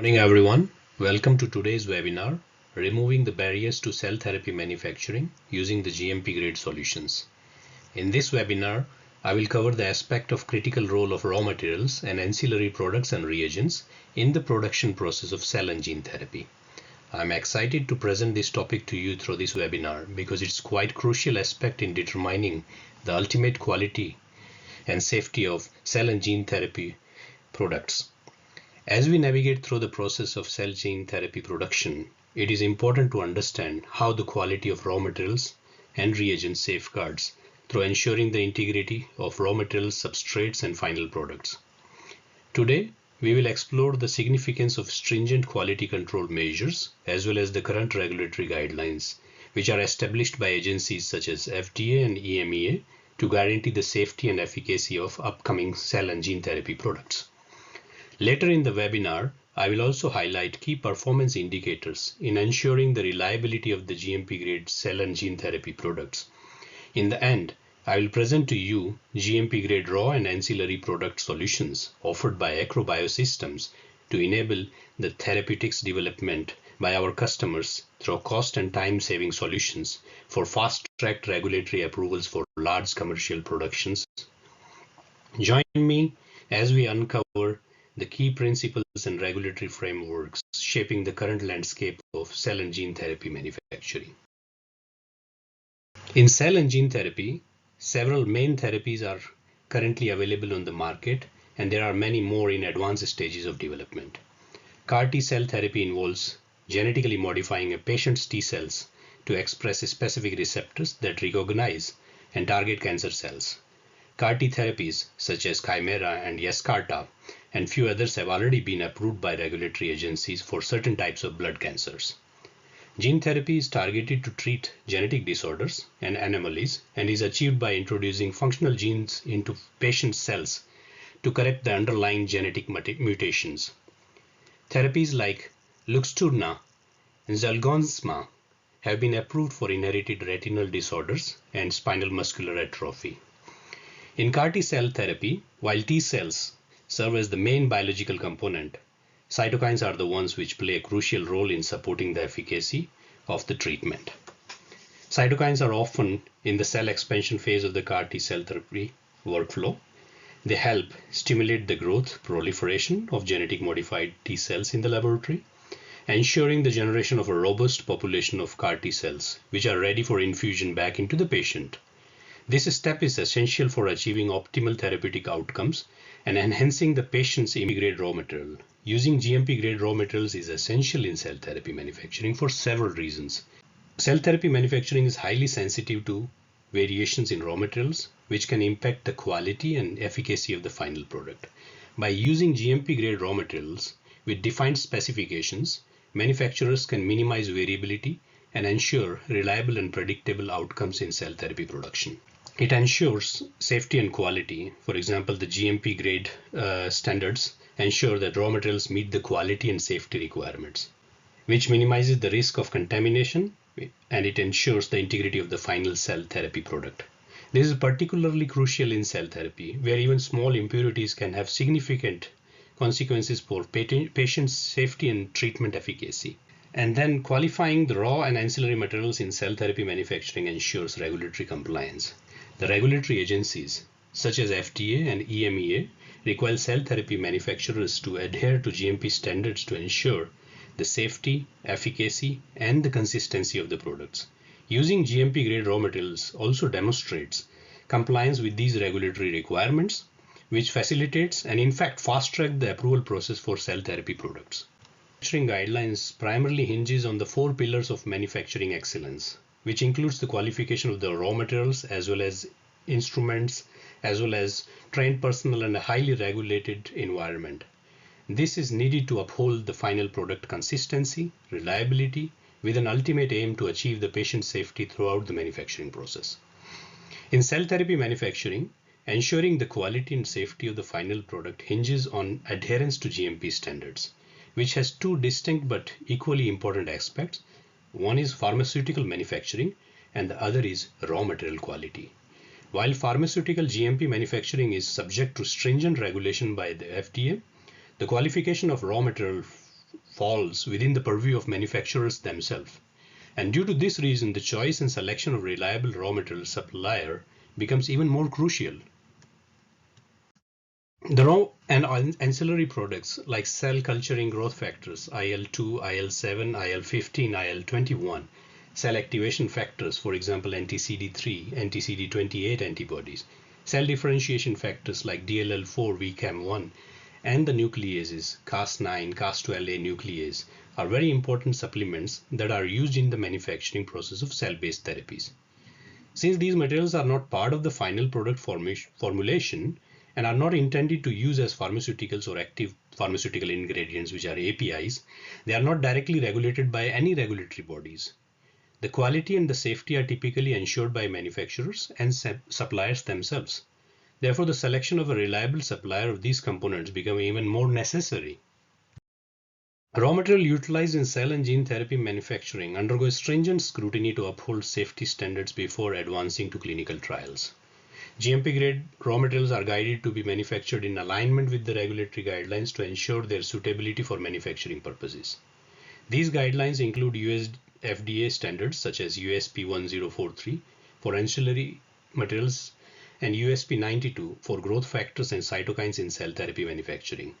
Morning everyone. Welcome to today's webinar, Removing the Barriers to Cell Therapy Manufacturing Using the GMP-grade Solutions. In this webinar, I will cover the aspect of critical role of raw materials and ancillary products and reagents in the production process of cell and gene therapy. I'm excited to present this topic to you through this webinar because it's quite crucial aspect in determining the ultimate quality and safety of cell and gene therapy products. As we navigate through the process of cell gene therapy production, it is important to understand how the quality of raw materials and reagents safeguards through ensuring the integrity of raw materials, substrates, and final products. Today, we will explore the significance of stringent quality control measures as well as the current regulatory guidelines, which are established by agencies such as FDA and EMEA to guarantee the safety and efficacy of upcoming cell and gene therapy products. Later in the webinar, I will also highlight key performance indicators in ensuring the reliability of the GMP-grade cell and gene therapy products. In the end, I will present to you GMP-grade raw and ancillary product solutions offered by ACROBiosystems to enable the therapeutics development by our customers through cost and time-saving solutions for fast-tracked regulatory approvals for large commercial productions. Join me as we uncover the key principles and regulatory frameworks shaping the current landscape of cell and gene therapy manufacturing. In cell and gene therapy, several main therapies are currently available on the market, and there are many more in advanced stages of development. CAR T cell therapy involves genetically modifying a patient's T cells to express specific receptors that recognize and target cancer cells. CAR T therapies such as Chimera and Yescarta and few others have already been approved by regulatory agencies for certain types of blood cancers. Gene therapy is targeted to treat genetic disorders and anomalies and is achieved by introducing functional genes into patient cells to correct the underlying genetic mutations. Therapies like Luxturna and Zolgensma have been approved for inherited retinal disorders and spinal muscular atrophy. In CAR T cell therapy, while T cells serve as the main biological component, cytokines are the ones which play a crucial role in supporting the efficacy of the treatment. Cytokines are often in the cell expansion phase of the CAR T cell therapy workflow. They help stimulate the growth, proliferation of genetic modified T cells in the laboratory, ensuring the generation of a robust population of CAR T cells, which are ready for infusion back into the patient. This step is essential for achieving optimal therapeutic outcomes and enhancing the patient's GMP-grade raw material. Using GMP-grade raw materials is essential in cell therapy manufacturing for several reasons. Cell therapy manufacturing is highly sensitive to variations in raw materials, which can impact the quality and efficacy of the final product. By using GMP-grade raw materials with defined specifications, manufacturers can minimize variability and ensure reliable and predictable outcomes in cell therapy production. It ensures safety and quality. For example, the GMP grade standards ensure that raw materials meet the quality and safety requirements, which minimizes the risk of contamination, and it ensures the integrity of the final cell therapy product. This is particularly crucial in cell therapy, where even small impurities can have significant consequences for patient safety and treatment efficacy. And then qualifying the raw and ancillary materials in cell therapy manufacturing ensures regulatory compliance. The regulatory agencies, such as FDA and EMEA, require cell therapy manufacturers to adhere to GMP standards to ensure the safety, efficacy, and the consistency of the products. Using GMP-grade raw materials also demonstrates compliance with these regulatory requirements, which facilitates and in fact fast-track the approval process for cell therapy products. Manufacturing guidelines primarily hinges on the 4 pillars of manufacturing excellence, which includes the qualification of the raw materials as well as instruments, as well as trained personnel and a highly regulated environment. This is needed to uphold the final product consistency, reliability, with an ultimate aim to achieve the patient safety throughout the manufacturing process. In cell therapy manufacturing, ensuring the quality and safety of the final product hinges on adherence to GMP standards, which has 2 distinct but equally important aspects. One is pharmaceutical manufacturing and the other is raw material quality. While pharmaceutical GMP manufacturing is subject to stringent regulation by the FDA, the qualification of raw material falls within the purview of manufacturers themselves. And due to this reason, the choice and selection of reliable raw material supplier becomes even more crucial. The raw and ancillary products like cell culturing growth factors, IL-2, IL-7, IL-15, IL-21, cell activation factors, for example, anti-CD3, anti-CD28 antibodies, cell differentiation factors like DLL4, VCAM1, and the nucleases, Cas9, Cas12a nuclease, are very important supplements that are used in the manufacturing process of cell-based therapies. Since these materials are not part of the final product formulation and are not intended to use as pharmaceuticals or active pharmaceutical ingredients, which are APIs, they are not directly regulated by any regulatory bodies. The quality and the safety are typically ensured by manufacturers and suppliers themselves. Therefore, the selection of a reliable supplier of these components becomes even more necessary. Raw material utilized in cell and gene therapy manufacturing undergo stringent scrutiny to uphold safety standards before advancing to clinical trials. GMP-grade raw materials are guided to be manufactured in alignment with the regulatory guidelines to ensure their suitability for manufacturing purposes. These guidelines include US FDA standards such as USP 1043 for ancillary materials and USP 92 for growth factors and cytokines in cell therapy manufacturing,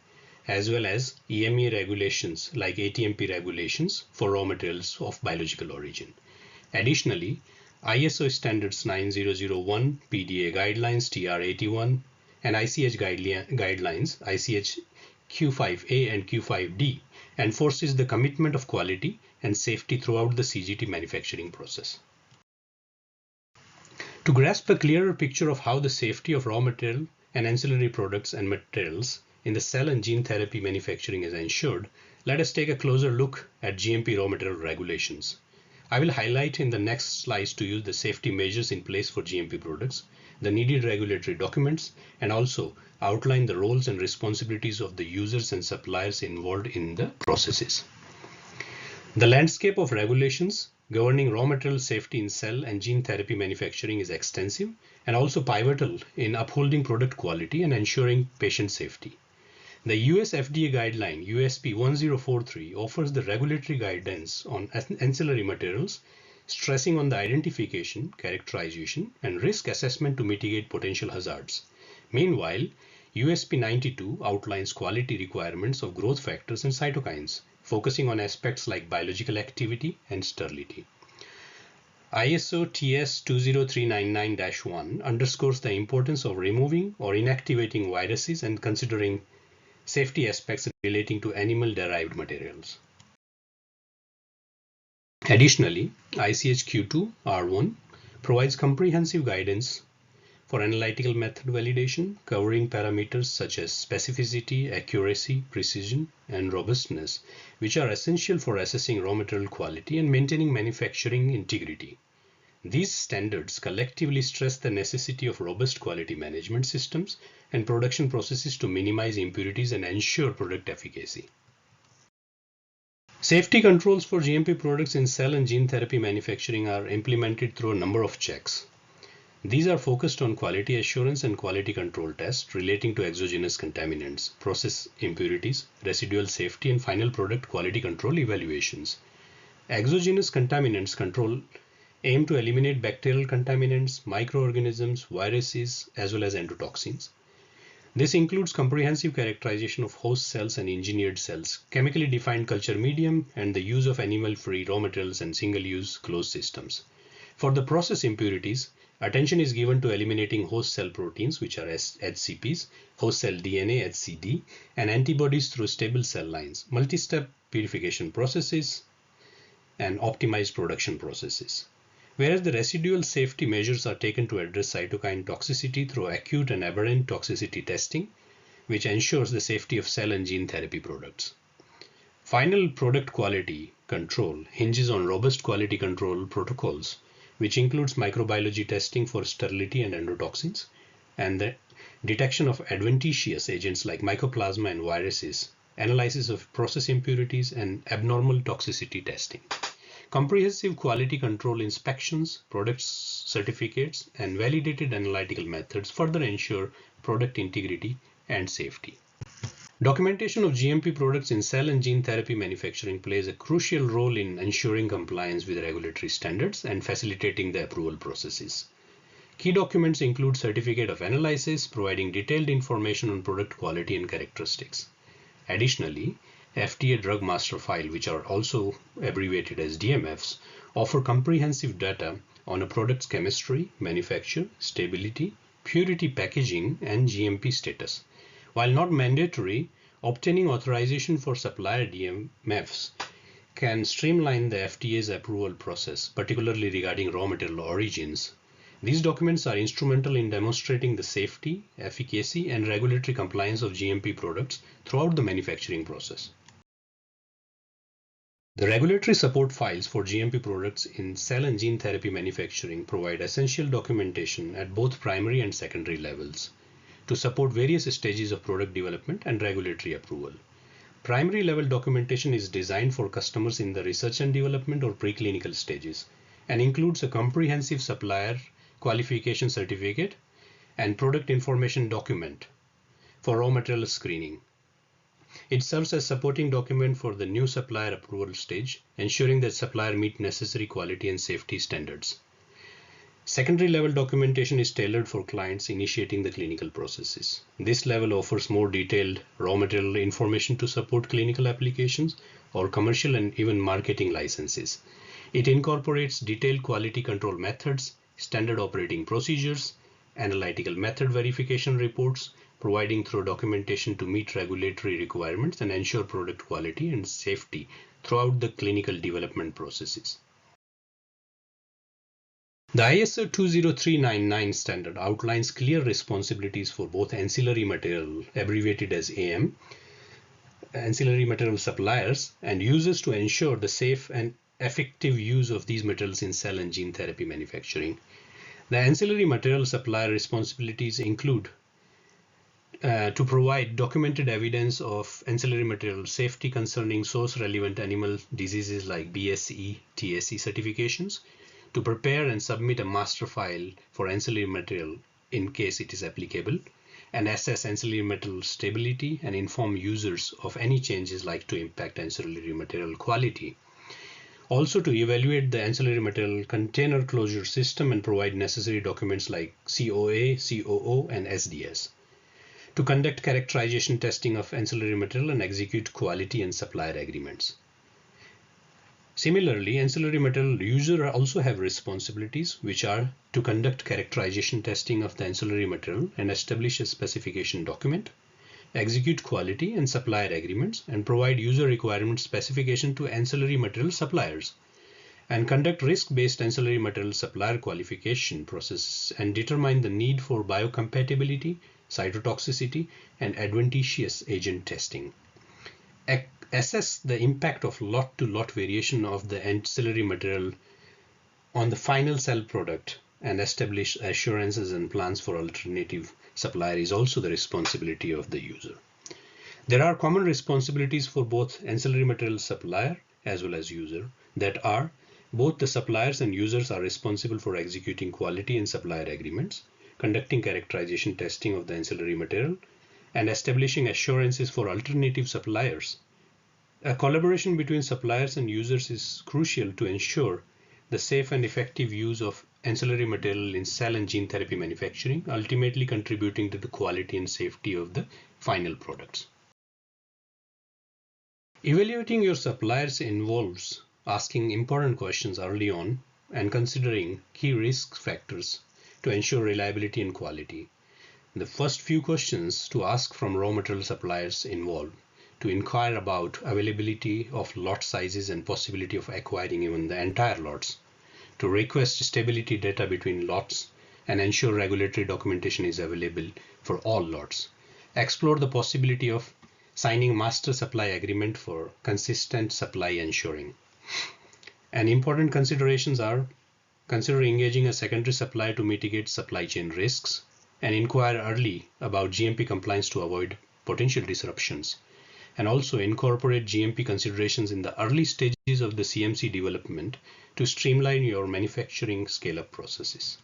as well as EMA regulations like ATMP regulations for raw materials of biological origin. Additionally, ISO standards 9001, PDA guidelines TR81, and ICH guidelines ICH Q5A and Q5D enforces the commitment of quality and safety throughout the CGT manufacturing process. To grasp a clearer picture of how the safety of raw material and ancillary products and materials in the cell and gene therapy manufacturing is ensured, let us take a closer look at GMP raw material regulations. I will highlight in the next slides to you the safety measures in place for GMP products, the needed regulatory documents, and also outline the roles and responsibilities of the users and suppliers involved in the processes. The landscape of regulations governing raw material safety in cell and gene therapy manufacturing is extensive and also pivotal in upholding product quality and ensuring patient safety. The US FDA guideline USP 1043 offers the regulatory guidance on ancillary materials, stressing on the identification, characterization, and risk assessment to mitigate potential hazards. Meanwhile, USP 92 outlines quality requirements of growth factors and cytokines, focusing on aspects like biological activity and sterility. ISO TS 20399-1 underscores the importance of removing or inactivating viruses and considering safety aspects relating to animal-derived materials. Additionally, ICH Q2 R1 provides comprehensive guidance for analytical method validation, covering parameters such as specificity, accuracy, precision, and robustness, which are essential for assessing raw material quality and maintaining manufacturing integrity. These standards collectively stress the necessity of robust quality management systems and production processes to minimize impurities and ensure product efficacy. Safety controls for GMP products in cell and gene therapy manufacturing are implemented through a number of checks. These are focused on quality assurance and quality control tests relating to exogenous contaminants, process impurities, residual safety, and final product quality control evaluations. Exogenous contaminants control aim to eliminate bacterial contaminants, microorganisms, viruses, as well as endotoxins. This includes comprehensive characterization of host cells and engineered cells, chemically defined culture medium, and the use of animal-free raw materials and single-use closed systems. For the process impurities, attention is given to eliminating host cell proteins, which are HCPs, host cell DNA, HCD, and antibodies through stable cell lines, multi-step purification processes, and optimized production processes. Whereas the residual safety measures are taken to address cytokine toxicity through acute and aberrant toxicity testing, which ensures the safety of cell and gene therapy products. Final product quality control hinges on robust quality control protocols, which includes microbiology testing for sterility and endotoxins, and the detection of adventitious agents like mycoplasma and viruses, analysis of process impurities, and abnormal toxicity testing. Comprehensive quality control inspections, product certificates, and validated analytical methods further ensure product integrity and safety. Documentation of GMP products in cell and gene therapy manufacturing plays a crucial role in ensuring compliance with regulatory standards and facilitating the approval processes. Key documents include Certificate of Analysis, providing detailed information on product quality and characteristics. Additionally, FDA Drug Master File, which are also abbreviated as DMFs, offer comprehensive data on a product's chemistry, manufacture, stability, purity, packaging, and GMP status. While not mandatory, obtaining authorization for supplier DMFs can streamline the FDA's approval process, particularly regarding raw material origins. These documents are instrumental in demonstrating the safety, efficacy, and regulatory compliance of GMP products throughout the manufacturing process. The regulatory support files for GMP products in cell and gene therapy manufacturing provide essential documentation at both primary and secondary levels to support various stages of product development and regulatory approval. Primary level documentation is designed for customers in the research and development or preclinical stages and includes a comprehensive supplier qualification certificate and product information document for raw material screening. It serves as supporting document for the new supplier approval stage, ensuring that supplier meet necessary quality and safety standards. Secondary level documentation is tailored for clients initiating the clinical processes. This level offers more detailed raw material information to support clinical applications or commercial and even marketing licenses. It incorporates detailed quality control methods, standard operating procedures, analytical method verification reports, providing through documentation to meet regulatory requirements and ensure product quality and safety throughout the clinical development processes. The ISO 20399 standard outlines clear responsibilities for both ancillary material, abbreviated as AM, ancillary material suppliers, and users to ensure the safe and effective use of these materials in cell and gene therapy manufacturing. The ancillary material supplier responsibilities include to provide documented evidence of ancillary material safety concerning source-relevant animal diseases like BSE, TSE certifications, to prepare and submit a master file for ancillary material in case it is applicable, and assess ancillary material stability and inform users of any changes like to impact ancillary material quality. Also to evaluate the ancillary material container closure system and provide necessary documents like COA, COO, and SDS. To conduct characterization testing of ancillary material and execute quality and supplier agreements. Similarly, ancillary material users also have responsibilities, which are to conduct characterization testing of the ancillary material and establish a specification document, execute quality and supplier agreements, and provide user requirement specification to ancillary material suppliers, and conduct risk-based ancillary material supplier qualification process and determine the need for biocompatibility, cytotoxicity, and adventitious agent testing. Assess the impact of lot-to-lot variation of the ancillary material on the final cell product and establish assurances and plans for alternative supplier is also the responsibility of the user. There are common responsibilities for both ancillary material supplier as well as user that are both the suppliers and users are responsible for executing quality and supplier agreements, conducting characterization testing of the ancillary material, and establishing assurances for alternative suppliers. A collaboration between suppliers and users is crucial to ensure the safe and effective use of ancillary material in cell and gene therapy manufacturing, ultimately contributing to the quality and safety of the final products. Evaluating your suppliers involves asking important questions early on and considering key risk factors to ensure reliability and quality. The first few questions to ask from raw material suppliers involve to inquire about availability of lot sizes and possibility of acquiring even the entire lots, to request stability data between lots and ensure regulatory documentation is available for all lots, explore the possibility of signing master supply agreement for consistent supply ensuring. And important considerations are consider engaging a secondary supplier to mitigate supply chain risks and inquire early about GMP compliance to avoid potential disruptions, and also incorporate GMP considerations in the early stages of the CMC development to streamline your manufacturing scale-up processes.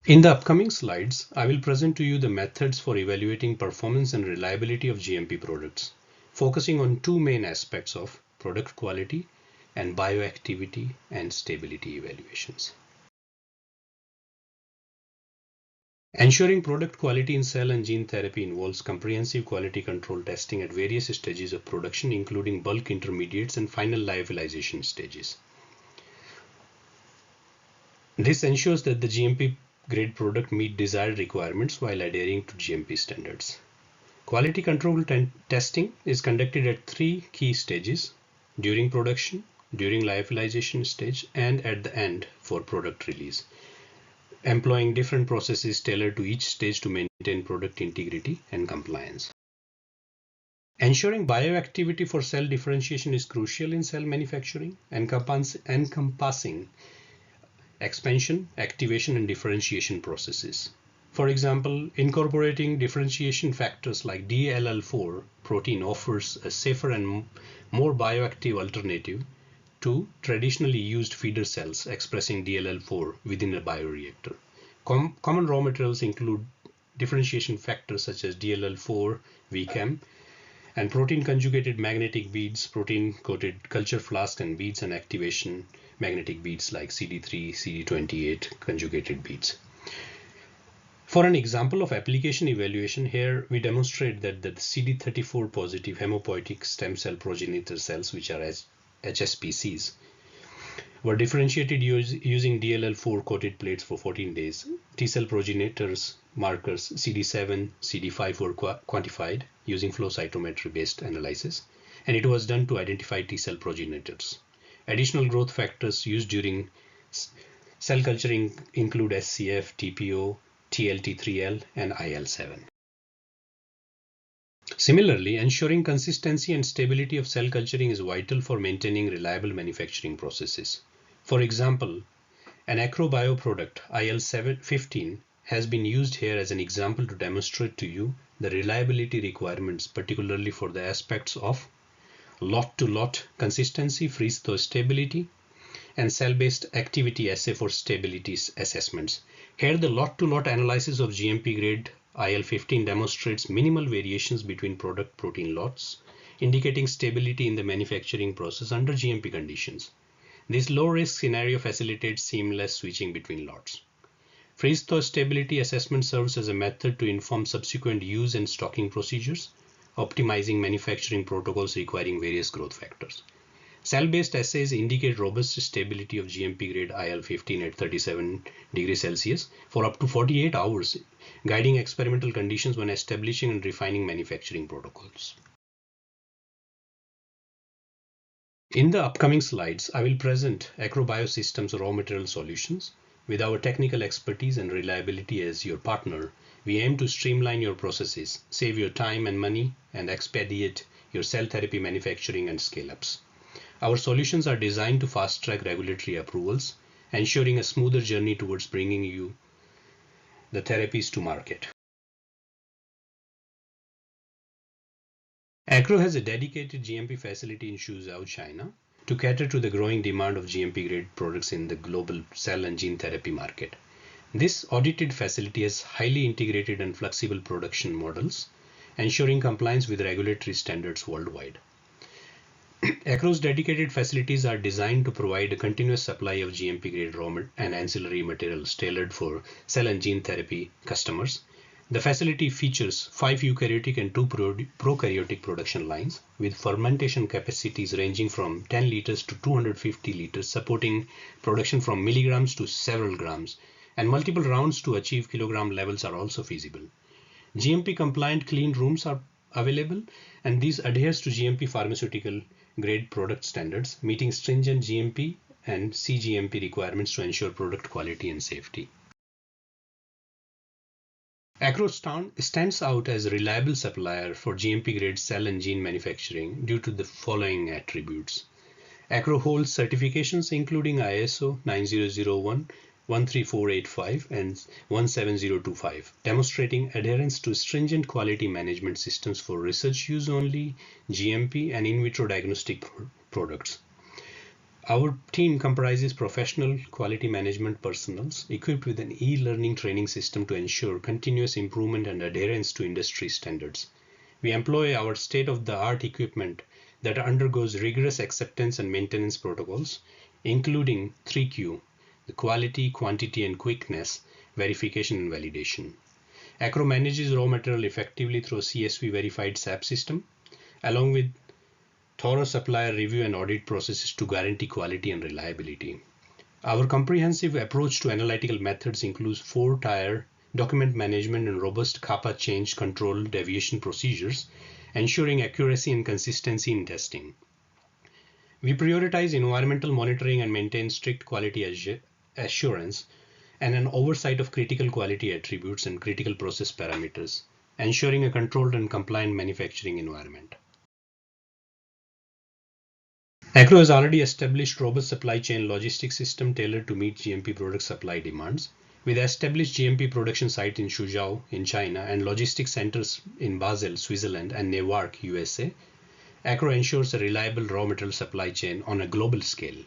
In the upcoming slides, I will present to you the methods for evaluating performance and reliability of GMP products, focusing on two main aspects of product quality and bioactivity and stability evaluations. Ensuring product quality in cell and gene therapy involves comprehensive quality control testing at various stages of production, including bulk intermediates and final lyophilization stages. This ensures that the GMP-grade product meet desired requirements while adhering to GMP standards. Quality control testing is conducted at three key stages: during production, during lyophilization stage, and at the end for product release, employing different processes tailored to each stage to maintain product integrity and compliance. Ensuring bioactivity for cell differentiation is crucial in cell manufacturing, encompassing expansion, activation, and differentiation processes. For example, incorporating differentiation factors like DLL4 protein offers a safer and more bioactive alternative to traditionally used feeder cells expressing DLL4 within a bioreactor. Common raw materials include differentiation factors such as DLL4, VCAM, and protein conjugated magnetic beads, protein coated culture flask and beads, and activation magnetic beads like CD3, CD28 conjugated beads. For an example of application evaluation, here we demonstrate that the CD34 positive hematopoietic stem cell progenitor cells, which are HSPCs, were differentiated using DLL4 coated plates for 14 days. T-cell progenitors markers CD7, CD5 were quantified using flow cytometry based analysis, and it was done to identify T-cell progenitors. Additional growth factors used during cell culturing include SCF, TPO, TLT3L, and IL7. Similarly, ensuring consistency and stability of cell culturing is vital for maintaining reliable manufacturing processes. For example, an ACROBio product, IL-15, has been used here as an example to demonstrate to you the reliability requirements, particularly for the aspects of lot-to-lot consistency, freeze-thaw stability, and cell-based activity assay for stability assessments. Here, the lot-to-lot analysis of GMP-grade IL-15 demonstrates minimal variations between product protein lots, indicating stability in the manufacturing process under GMP conditions. This low-risk scenario facilitates seamless switching between lots. Freeze-thaw stability assessment serves as a method to inform subsequent use and stocking procedures, optimizing manufacturing protocols requiring various growth factors. Cell-based assays indicate robust stability of GMP-grade IL-15 at 37 degrees Celsius for up to 48 hours, guiding experimental conditions when establishing and refining manufacturing protocols. In the upcoming slides, I will present ACROBiosystems raw material solutions. With our technical expertise and reliability as your partner, we aim to streamline your processes, save your time and money, and expedite your cell therapy manufacturing and scale-ups. Our solutions are designed to fast-track regulatory approvals, ensuring a smoother journey towards bringing you the therapies to market. Acro has a dedicated GMP facility in Suzhou, China, to cater to the growing demand of GMP-grade products in the global cell and gene therapy market. This audited facility has highly integrated and flexible production models, ensuring compliance with regulatory standards worldwide. Acro's dedicated facilities are designed to provide a continuous supply of GMP-grade raw and ancillary materials tailored for cell and gene therapy customers. The facility features 5 eukaryotic and 2 prokaryotic production lines with fermentation capacities ranging from 10 liters to 250 liters, supporting production from milligrams to several grams, and multiple rounds to achieve kilogram levels are also feasible. GMP compliant clean rooms are available, and these adheres to GMP pharmaceutical grade product standards, meeting stringent GMP and CGMP requirements to ensure product quality and safety. Acro stands out as a reliable supplier for GMP-grade cell and gene manufacturing due to the following attributes. Acro holds certifications including ISO 9001, 13485, and 17025, demonstrating adherence to stringent quality management systems for research use only, GMP, and in vitro diagnostic products. Our team comprises professional quality management personnel equipped with an e-learning training system to ensure continuous improvement and adherence to industry standards. We employ our state-of-the-art equipment that undergoes rigorous acceptance and maintenance protocols, including 3Q, the quality, quantity, and quickness, verification and validation. Acro manages raw material effectively through a CSV verified SAP system, along with thorough supplier review and audit processes to guarantee quality and reliability. Our comprehensive approach to analytical methods includes 4-tier document management and robust kappa change control deviation procedures, ensuring accuracy and consistency in testing. We prioritize environmental monitoring and maintain strict quality assurance and an oversight of critical quality attributes and critical process parameters, ensuring a controlled and compliant manufacturing environment. Acro has already established robust supply chain logistics system tailored to meet GMP product supply demands. With established GMP production site in Suzhou in China and logistics centers in Basel, Switzerland and Newark, USA, Acro ensures a reliable raw material supply chain on a global scale. It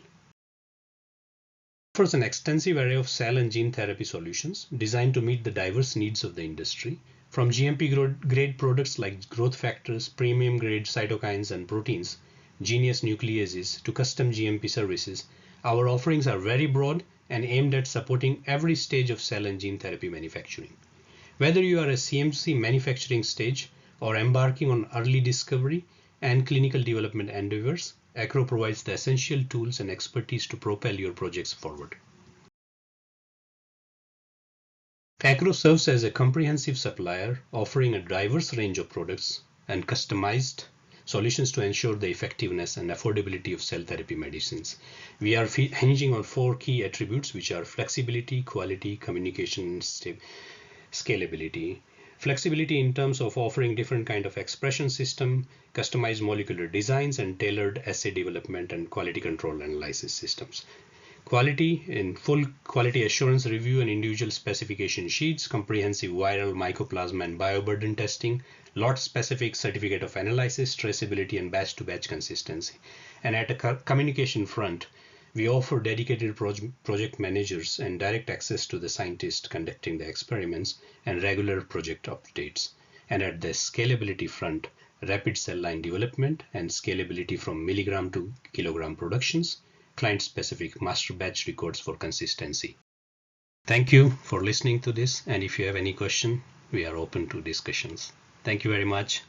offers an extensive array of cell and gene therapy solutions designed to meet the diverse needs of the industry, from GMP-grade products like growth factors, premium-grade cytokines and proteins, genius nucleases to custom GMP services. Our offerings are very broad and aimed at supporting every stage of cell and gene therapy manufacturing. Whether you are a CMC manufacturing stage or embarking on early discovery and clinical development endeavors, Acro provides the essential tools and expertise to propel your projects forward. Acro serves as a comprehensive supplier offering a diverse range of products and customized solutions to ensure the effectiveness and affordability of cell therapy medicines. We are hinging on 4 key attributes, which are flexibility, quality, communication, and scalability. Flexibility in terms of offering different kind of expression system, customized molecular designs, and tailored assay development and quality control analysis systems. Quality in full quality assurance review and individual specification sheets, comprehensive viral, mycoplasma, and bioburden testing, lot-specific certificate of analysis, traceability, and batch-to-batch consistency. And at a communication front, we offer dedicated project managers and direct access to the scientists conducting the experiments and regular project updates. And at the scalability front, rapid cell line development and scalability from milligram to kilogram productions, client-specific master batch records for consistency. Thank you for listening to this, and if you have any question, we are open to discussions. Thank you very much.